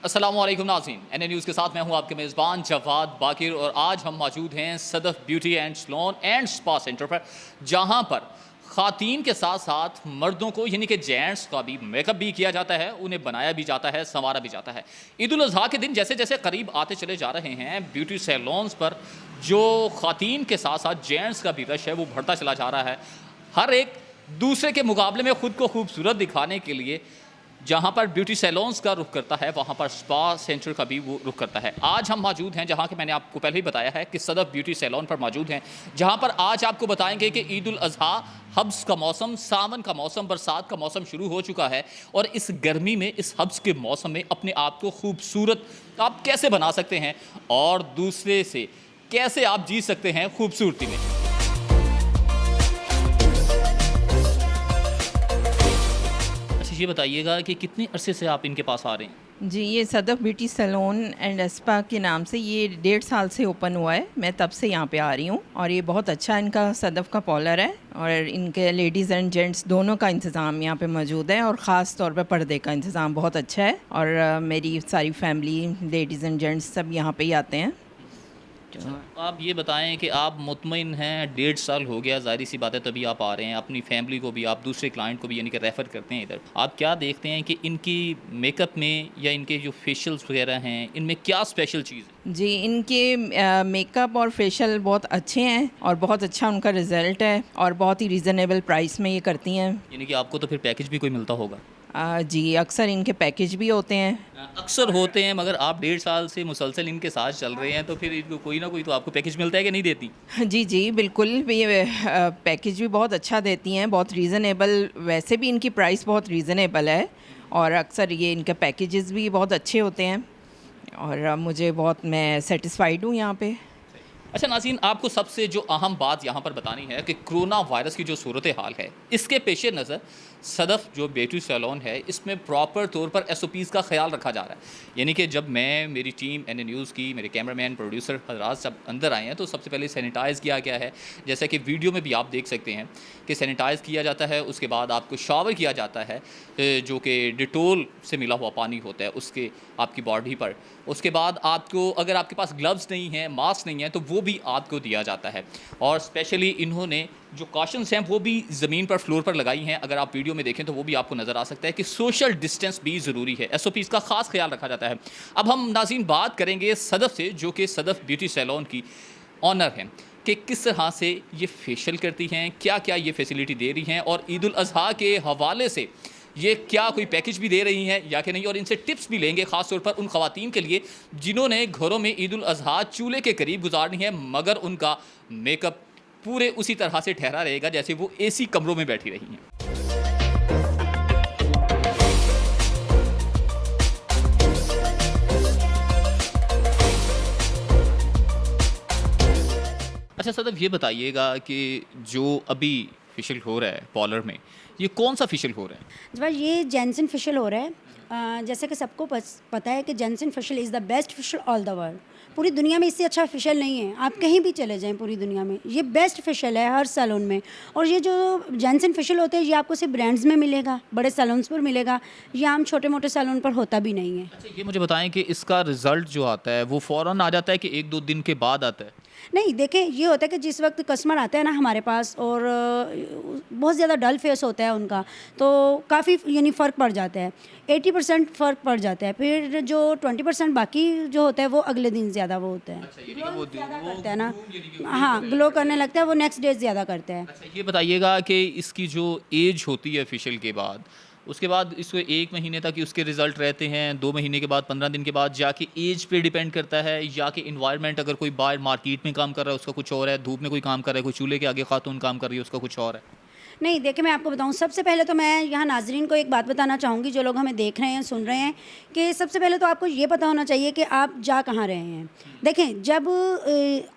अस्सलामु अलैकुम नाज़रीन, एनए न्यूज़ के साथ मैं हूं आपके मेज़बान जवाद बाकिर और आज हम मौजूद हैं Sadaf beauty and salon and spa centre पर, जहां पर ख़ातीन के साथ साथ मर्दों को यानी कि जेंट्स का भी मेकअप भी किया जाता है, उन्हें बनाया भी जाता है, संवारा भी जाता है। ईद उल अज़हा के दिन जैसे जैसे करीब आते चले जा रहे हैं, ब्यूटी सैलून्स पर जो ख़ातीन के साथ साथ जेंट्स का भी रश है वो बढ़ता चला जा रहा है। हर एक दूसरे के मुकाबले में ख़ुद को खूबसूरत दिखाने के लिए जहाँ पर ब्यूटी सैलून्स का रुख करता है, वहाँ पर स्पा सेंटर का भी वो रुख करता है। आज हम मौजूद हैं जहाँ कि मैंने आपको पहले ही बताया है कि सदफ ब्यूटी सैलून पर मौजूद हैं, जहाँ पर आज आपको बताएंगे कि ईद उल अज़हा, हब्स का मौसम, सावन का मौसम, बरसात का मौसम शुरू हो चुका है और इस गर्मी में, इस हब्स के मौसम में अपने आप को खूबसूरत आप कैसे बना सकते हैं और दूसरे से कैसे आप जी सकते हैं खूबसूरती में। ये बताइएगा कि कितने अरसे से आप इनके पास आ रहे हैं? जी, ये Sadaf beauty salon and spa के नाम से ये 1.5 साल से ओपन हुआ है। मैं तब से यहाँ पे आ रही हूँ और ये बहुत अच्छा इनका सदफ का पार्लर है और इनके लेडीज़ एंड जेंट्स दोनों का इंतज़ाम यहाँ पे मौजूद है और ख़ास तौर पे पर्दे का इंतज़ाम बहुत अच्छा है और मेरी सारी फैमिली, लेडीज़ एंड जेंट्स सब यहाँ पे ही आते हैं। आप ये बताएं कि आप मुतमईन हैं, 1.5 साल हो गया, ज़ाहिर सी बात है तभी आप आ रहे हैं, अपनी फैमिली को भी, आप दूसरे क्लाइंट को भी यानी कि रेफ़र करते हैं इधर। आप क्या देखते हैं कि इनकी मेकअप में या इनके जो फेशियल्स वगैरह हैं, इनमें क्या स्पेशल चीज़ है? जी, इनके मेकअप और फेशियल बहुत अच्छे हैं और बहुत अच्छा उनका रिज़ल्ट है और बहुत ही रीज़नेबल प्राइस में ये करती हैं। यानी कि आपको तो फिर पैकेज भी कोई मिलता होगा? जी, अक्सर इनके पैकेज भी होते हैं। अक्सर होते हैं, मगर आप 1.5 साल से मुसलसल इनके साथ चल रहे हैं, तो फिर इनको कोई ना कोई तो आपको पैकेज मिलता है कि नहीं देती? जी, जी, बिल्कुल। ये पैकेज भी बहुत अच्छा देती हैं, बहुत रीज़नेबल, वैसे भी इनकी प्राइस बहुत रीज़नेबल है और अक्सर ये इनके पैकेजेस भी बहुत अच्छे होते हैं और मैं सेटिस्फाइड हूँ यहाँ पे। अच्छा नाज़रीन, आपको सबसे जो अहम बात यहाँ पर बतानी है कि कोरोना वायरस की जो सूरत हाल है, इसके पेश नज़र सदफ जो ब्यूटी सैलून है, इसमें प्रॉपर तौर पर SOPs का ख्याल रखा जा रहा है। यानी कि जब मैं, मेरी टीम एनए न्यूज़ की, मेरे कैमरामैन, प्रोड्यूसर हजरात सब अंदर आए हैं, तो सबसे पहले सैनिटाइज़ किया गया है। जैसा कि वीडियो में भी आप देख सकते हैं कि सैनिटाइज़ किया जाता है, उसके बाद आपको शावर किया जाता है जो कि डिटोल से मिला हुआ पानी होता है उसके आपकी बॉडी पर। उसके बाद आपको, अगर आपके पास ग्लव्स नहीं हैं, मास्क नहीं है, तो वो भी आपको दिया जाता है। और स्पेशली इन्होंने जो कॉशंस हैं वो भी ज़मीन पर, फ्लोर पर लगाई हैं। अगर आप वीडियो में देखें तो वो भी आपको नज़र आ सकता है कि सोशल डिस्टेंस भी ज़रूरी है। SOPs का ख़ास ख्याल रखा जाता है। अब हम नाज़रीन बात करेंगे सदफ से, जो कि सदफ ब्यूटी सैलून की ऑनर हैं, कि किस तरह से ये फेशियल करती हैं, क्या क्या ये फैसिलिटी दे रही हैं और ईद उल अज़हा के हवाले से ये क्या कोई पैकेज भी दे रही हैं या कि नहीं, और इनसे टिप्स भी लेंगे ख़ास तौर पर उन ख़वातीन के लिए जिन्होंने घरों में ईद उल अज़हा चूल्हे के करीब गुजारनी है, मगर उनका मेकअप पूरे उसी तरह से ठहरा रहेगा जैसे वो AC कमरों में बैठी रही हैं। अच्छा सदफ, ये बताइएगा कि जो अभी फेशियल हो रहा है पार्लर में, ये कौन सा फेशियल हो रहा है? जब ये जेंसन फेशियल हो रहा है, जैसे कि सबको पता है कि Jensen facial is the best facial all the world. पूरी दुनिया में इससे अच्छा फेशियल नहीं है, आप कहीं भी चले जाएं पूरी दुनिया में, ये बेस्ट फेशियल है हर सैलून में। और ये जो जेंसन फेशियल होते हैं, ये आपको सिर्फ ब्रांड्स में मिलेगा, बड़े सैलून्स पर मिलेगा, ये आम छोटे मोटे सैलून पर होता भी नहीं है। अच्छा, ये मुझे बताएं कि इसका रिज़ल्ट जो आता है वो फ़ौरन आ जाता है कि 1-2 दिन के बाद आता है? नहीं, देखें, ये होता है कि जिस वक्त कस्टमर आते हैं ना हमारे पास और बहुत ज़्यादा डल फेस होता है उनका, तो काफ़ी यानी फ़र्क पड़ जाता है, 80% फ़र्क पड़ जाता है। फिर जो 20% बाकी जो होता है वो अगले दिन ज़्यादा वो होता है। अच्छा, ग्लो ज़्यादा करता है ना, हाँ, ग्लो करने लगता है, वो नेक्स्ट डे ज़्यादा करता है। अच्छा, ये बताइएगा कि इसकी जो एज होती है फेशियल के बाद, उसके बाद इसको 1 महीने तक उसके रिज़ल्ट रहते हैं, 2 महीने के बाद, 15 दिन के बाद, जाके एज पे डिपेंड करता है या कि इन्वायरमेंट, अगर कोई बाहर मार्केट में काम कर रहा है उसका कुछ और है, धूप में कोई काम कर रहा है, कोई चूल्हे के आगे खातून काम कर रही है उसका कुछ और है? नहीं, देखिए, मैं आपको बताऊं, सबसे पहले तो मैं यहाँ नाजरीन को एक बात बताना चाहूँगी, जो लोग हमें देख रहे हैं, सुन रहे हैं, कि सबसे पहले तो आपको ये पता होना चाहिए कि आप जा कहाँ रहे हैं। देखें, जब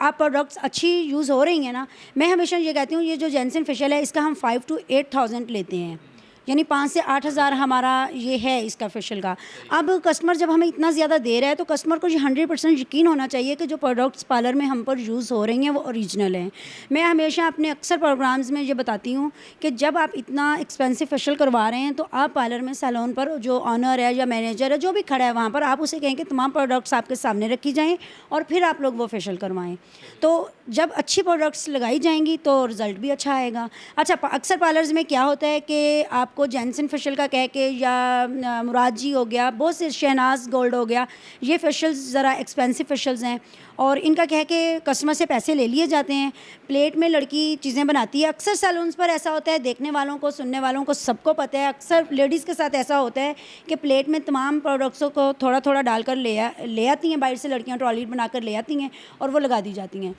आप प्रोडक्ट्स अच्छी यूज़ हो रही हैं ना, मैं हमेशा ये कहती हूँ, ये जो जेंसन फेशियल है इसका हम 5 to 8,000 लेते हैं, यानी 5 से 8 हज़ार हमारा ये है इसका फेशियल का। अब कस्टमर जब हमें इतना ज़्यादा दे रहा है तो कस्टमर को ये 100% यकीन होना चाहिए कि जो प्रोडक्ट्स पार्लर में हम पर यूज़ हो रही हैं वो ओरिजिनल हैं। मैं हमेशा अपने अक्सर प्रोग्राम्स में ये बताती हूँ कि जब आप इतना एक्सपेंसिव फेशियल करवा रहे हैं तो आप पार्लर में सैलून पर जो ऑनर है या मैनेजर है जो भी खड़ा है वहाँ पर आप उसे कहें कि तमाम प्रोडक्ट्स आपके सामने रखी जाएँ और फिर आप लोग वो फेशियल करवाएँ। तो जब अच्छी प्रोडक्ट्स लगाई जाएंगी तो रिज़ल्ट भी अच्छा आएगा। अच्छा, अक्सर पार्लर्स में क्या होता है कि आपको जैनसन फेशियल का कह के या मुराद जी हो गया, बहुत से शहनाज गोल्ड हो गया, ये फेशियल्स ज़रा एक्सपेंसिव फेशियल्स हैं और इनका कह के कस्टमर से पैसे ले लिए जाते हैं। प्लेट में लड़की चीज़ें बनाती है। अक्सर सैलून्स पर ऐसा होता है, देखने वालों को सुनने वालों को सबको पता है, अक्सर लेडीज़ के साथ ऐसा होता है कि प्लेट में तमाम प्रोडक्ट्सों को थोड़ा थोड़ा डालकर ले आती हैं, बाहर से लड़कियाँ ट्रॉली बनाकर ले आती हैं और वो लगा दी जाती हैं।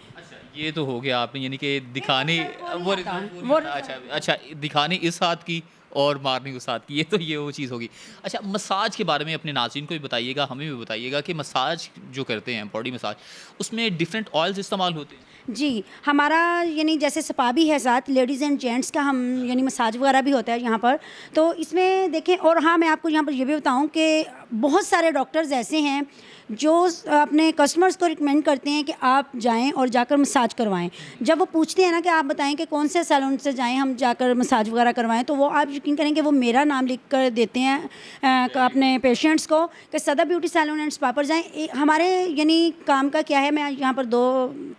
ये तो हो गया आपने, यानी कि दिखाने वो अच्छा दिखाने इस हाथ की और मारनी उस हाथ की, ये वो चीज़ होगी। अच्छा, मसाज के बारे में अपने नाज़रीन को भी बताइएगा, हमें भी बताइएगा कि मसाज जो करते हैं, बॉडी मसाज, उसमें डिफरेंट ऑयल्स इस्तेमाल होते हैं? जी, हमारा यानी जैसे स्पा भी है साथ, लेडीज़ एंड जेंट्स का हम यानी मसाज वगैरह भी होता है यहाँ पर। तो इसमें देखें, और हाँ, मैं आपको यहाँ पर ये भी बताऊँ कि बहुत सारे डॉक्टर्स ऐसे हैं जो अपने कस्टमर्स को रिकमेंड करते हैं कि आप जाएं और जाकर मसाज करवाएं। जब वो पूछते हैं ना कि आप बताएं कि कौन से सैलून से जाएं हम जाकर मसाज वगैरह करवाएं, तो वो आप यकीन करें कि वो मेरा नाम लिख कर देते हैं अपने पेशेंट्स को कि सदा ब्यूटी सैलून एंड स्पा पर जाएं। हमारे यानी काम का क्या है, मैं यहाँ पर 2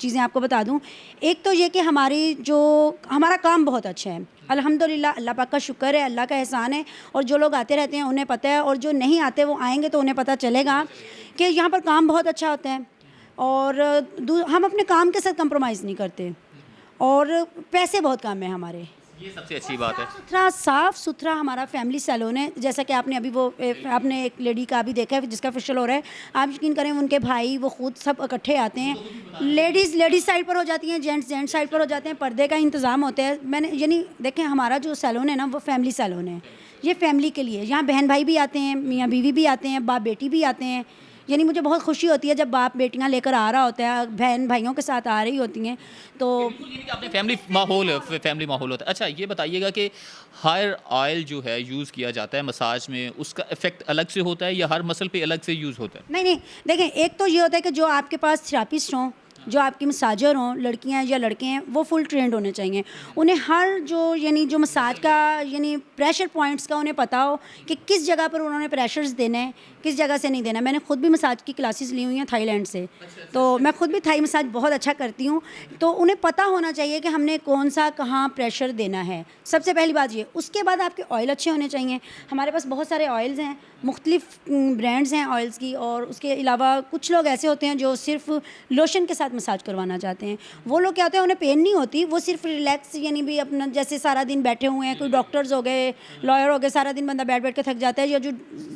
चीज़ें आपको बता दूँ। एक तो ये कि हमारा काम बहुत अच्छा है, अल्हम्दुलिल्लाह, अल्लाह पाक का शुक्र है, अल्लाह का एहसान है। और जो लोग आते रहते हैं उन्हें पता है, और जो नहीं आते वो आएंगे तो उन्हें पता चलेगा कि यहाँ पर काम बहुत अच्छा होता है। और हम अपने काम के साथ कंप्रोमाइज़ नहीं करते और पैसे बहुत कम है हमारे। ये सबसे अच्छी बात है। साफ़ सुथरा हमारा फैमिली सैलून है। जैसा कि आपने अभी आपने एक लेडी का भी देखा है जिसका फेशियल हो रहा है। आप यकीन करें उनके भाई वो खुद सब इकट्ठे आते हैं। लेडीज़ साइड पर हो जाती हैं, जेंट्स साइड पर हो जाते हैं। पर्दे का इंतज़ाम होता है। मैंने यानी देखें, हमारा जो सैलून है ना वो फैमिली सैलून है। ये फैमिली के लिए, यहाँ बहन भाई भी आते हैं, मियाँ बीवी भी आते हैं, बाप बेटी भी आते हैं। यानी मुझे बहुत खुशी होती है जब बाप बेटियां लेकर आ रहा होता है, बहन भाइयों के साथ आ रही होती हैं। तो अपने फैमिली माहौल होता है। अच्छा, ये बताइएगा कि हेयर ऑयल जो है यूज़ किया जाता है मसाज में, उसका इफेक्ट अलग से होता है या हर मसल पे अलग से यूज़ होता है? नहीं, देखें, एक तो ये होता है कि जो आपके पास थेरापिस्ट हों, जो आपकी मसाजर हों, लड़कियां या लड़के हैं, वो फुल ट्रेंड होने चाहिए। उन्हें हर जो मसाज का यानी प्रेशर पॉइंट्स का उन्हें पता हो कि किस जगह पर उन्होंने प्रेशर्स देने हैं, किस जगह से नहीं देना। मैंने खुद भी मसाज की क्लासेस ली हुई हैं थाईलैंड से, तो मैं खुद भी थाई मसाज बहुत अच्छा करती हूँ। तो उन्हें पता होना चाहिए कि हमने कौन सा कहाँ प्रेशर देना है, सबसे पहली बात ये। उसके बाद आपके ऑयल अच्छे होने चाहिए। हमारे पास बहुत सारे ऑयल्स हैं, मुख्तलिफ ब्रांड्स हैं ऑयल्स की। और उसके अलावा कुछ लोग ऐसे होते हैं जो सिर्फ लोशन के साथ मसाज करवाना चाहते हैं। वो लोग क्या होते हैं, उन्हें पेन नहीं होती, वो सिर्फ रिलैक्स यानी भी अपना जैसे सारा दिन बैठे हुए हैं, कोई डॉक्टर्स हो गए, लॉयर हो गए, सारा दिन बंदा बैठ के थक जाता है, या जो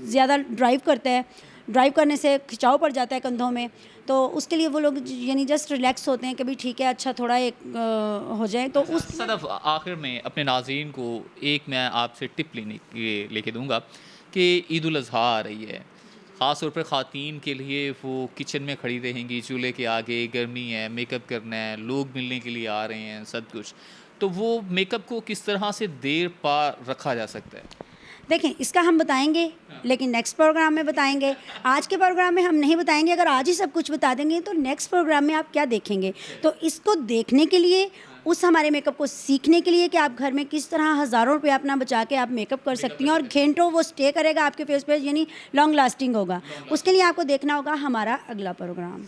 ज़्यादा ड्राइव करता है, ड्राइव करने से खिंचाव पड़ जाता है कंधों में, तो उसके लिए वो लोग यानी जस्ट रिलैक्स होते हैं कि भाई ठीक है, अच्छा थोड़ा एक हो जाए। तो उस सदफ, आखिर में अपने नाज़रीन को एक मैं आपसे टिप लेके दूंगा कि ईद उल अज़हा आ रही है। ख़ास तौर पर ख़वातीन के लिए वो किचन में खड़ी रहेंगी, चूल्हे के आगे, गर्मी है, मेकअप करना है, लोग मिलने के लिए आ रहे हैं, सब कुछ। तो वो मेकअप को किस तरह से देर पा रखा जा सकता है? देखें, इसका हम बताएंगे लेकिन नेक्स्ट प्रोग्राम में बताएंगे। आज के प्रोग्राम में हम नहीं बताएंगे। अगर आज ही सब कुछ बता देंगे तो नेक्स्ट प्रोग्राम में आप क्या देखेंगे? तो इसको देखने के लिए, उस हमारे मेकअप को सीखने के लिए कि आप घर में किस तरह हज़ारों रुपये अपना बचा के आप मेकअप कर सकती हैं और घंटों वो स्टे करेगा आपके फेस पे, यानी लॉन्ग लास्टिंग होगा, उसके लिए आपको देखना होगा हमारा अगला प्रोग्राम।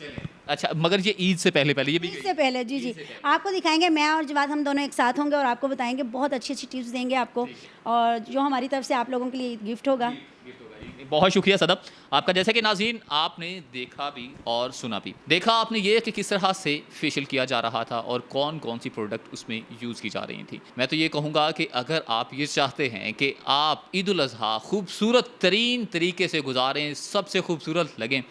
अच्छा, मगर ये ईद से पहले ये भी ईद से पहले जी आपको दिखाएंगे। मैं और जवाद हम दोनों एक साथ होंगे और आपको बताएंगे, बहुत अच्छी अच्छी टिप्स देंगे आपको, और जो हमारी तरफ से आप लोगों के लिए गिफ्ट होगा। बहुत शुक्रिया सदफ आपका। जैसा कि नाज़रीन आपने देखा भी और सुना भी, देखा आपने ये कि किस तरह से फेशियल किया जा रहा था और कौन कौन सी प्रोडक्ट उसमें यूज़ की जा रही थी। मैं तो ये कहूँगा कि अगर आप ये चाहते हैं कि आप ईद उल अज़हा खूबसूरत तरीन तरीके से गुजारें, सबसे खूबसूरत लगें,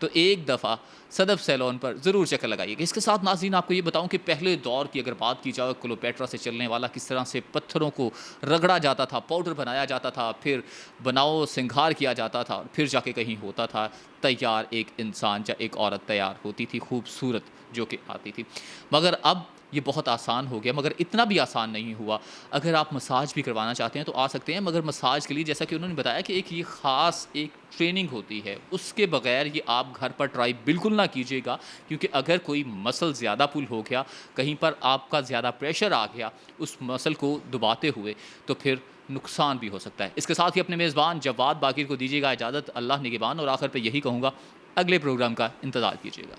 तो एक दफ़ा सदफ सैलून पर ज़रूर चक्कर लगाइएगा। इसके साथ नाज़रीन आपको ये बताऊं कि पहले दौर की अगर बात की जाए, क्लोपेट्रा से चलने वाला किस तरह से पत्थरों को रगड़ा जाता था, पाउडर बनाया जाता था, फिर बनाओ सिंगार किया जाता था, फिर जाके कहीं होता था तैयार एक इंसान या एक औरत तैयार होती थी, खूबसूरत जो कि आती थी। मगर अब ये बहुत आसान हो गया, मगर इतना भी आसान नहीं हुआ। अगर आप मसाज भी करवाना चाहते हैं तो आ सकते हैं, मगर मसाज के लिए जैसा कि उन्होंने बताया कि एक ये ख़ास एक ट्रेनिंग होती है, उसके बगैर ये आप घर पर ट्राई बिल्कुल ना कीजिएगा, क्योंकि अगर कोई मसल ज़्यादा पुल हो गया, कहीं पर आपका ज़्यादा प्रेशर आ गया उस मसल को दबाते हुए, तो फिर नुकसान भी हो सकता है। इसके साथ ही अपने मेज़बान जवाद बाकिर को दीजिएगा इजाज़त। अल्लाह निगहबान। और आखिर पे यही कहूँगा, अगले प्रोग्राम का इंतज़ार कीजिएगा।